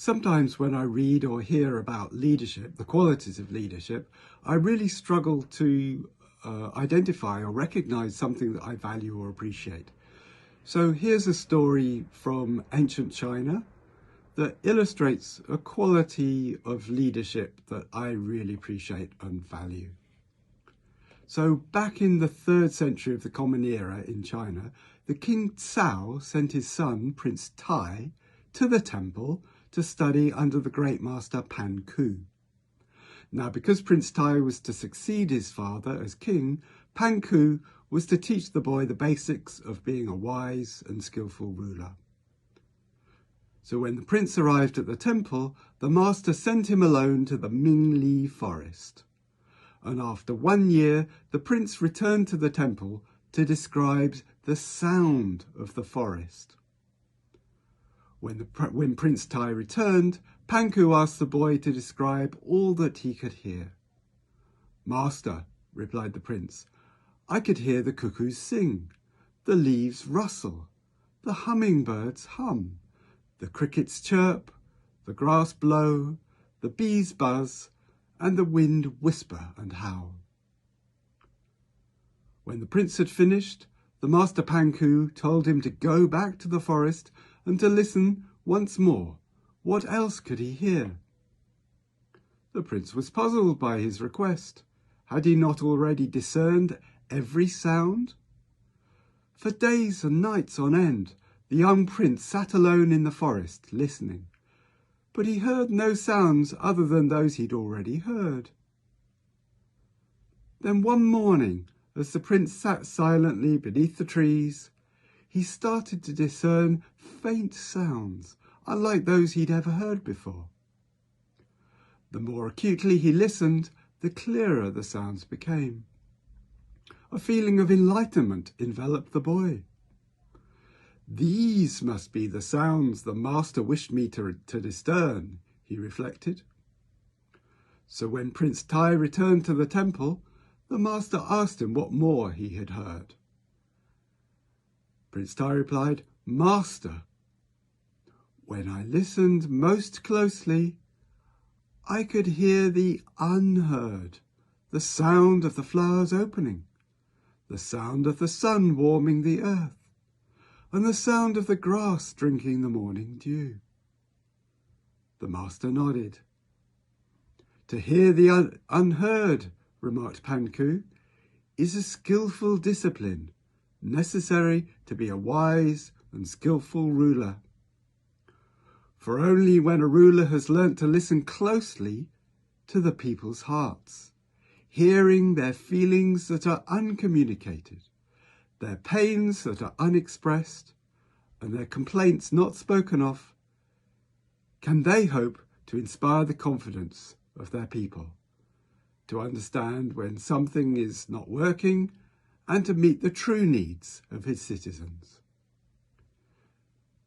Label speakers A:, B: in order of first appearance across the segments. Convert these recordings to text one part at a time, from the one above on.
A: Sometimes when I read or hear about leadership, the qualities of leadership, I really struggle to identify or recognize something that I value or appreciate. So here's a story from ancient China that illustrates a quality of leadership that I really appreciate and value. So back in the 3rd century of the Common Era in China, the King Cao sent his son, Prince Tai, to the temple to study under the great master Pan Ku. Now, because Prince Tai was to succeed his father as king, Pan Ku was to teach the boy the basics of being a wise and skillful ruler. So when the prince arrived at the temple, the master sent him alone to the Mingli forest. And after 1 year, the prince returned to the temple to describe the sound of the forest. When Prince Tai returned, Pan Ku asked the boy to describe all that he could hear. "Master," replied the prince, "I could hear the cuckoos sing, the leaves rustle, the hummingbirds hum, the crickets chirp, the grass blow, the bees buzz, and the wind whisper and howl." When the prince had finished, the master Pan Ku told him to go back to the forest and to listen once more. What else could he hear? The prince was puzzled by his request. Had he not already discerned every sound? For days and nights on end, the young prince sat alone in the forest, listening. But he heard no sounds other than those he'd already heard. Then one morning, as the prince sat silently beneath the trees, he started to discern faint sounds, unlike those he'd ever heard before. The more acutely he listened, the clearer the sounds became. A feeling of enlightenment enveloped the boy. "These must be the sounds the master wished me to discern," he reflected. So when Prince Tai returned to the temple, the master asked him what more he had heard. Prince Tai replied, "Master, when I listened most closely, I could hear the unheard, the sound of the flowers opening, the sound of the sun warming the earth, and the sound of the grass drinking the morning dew." The master nodded. "To hear the unheard," remarked Pan Ku, "is a skillful discipline necessary to be a wise and skillful ruler. For only when a ruler has learnt to listen closely to the people's hearts, hearing their feelings that are uncommunicated, their pains that are unexpressed, and their complaints not spoken of, can they hope to inspire the confidence of their people, to understand when something is not working, and to meet the true needs of his citizens."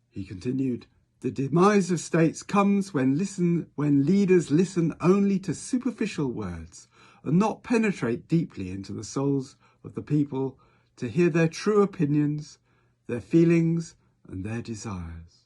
A: He continued, "The demise of states comes when leaders listen only to superficial words and not penetrate deeply into the souls of the people to hear their true opinions, their feelings, and their desires."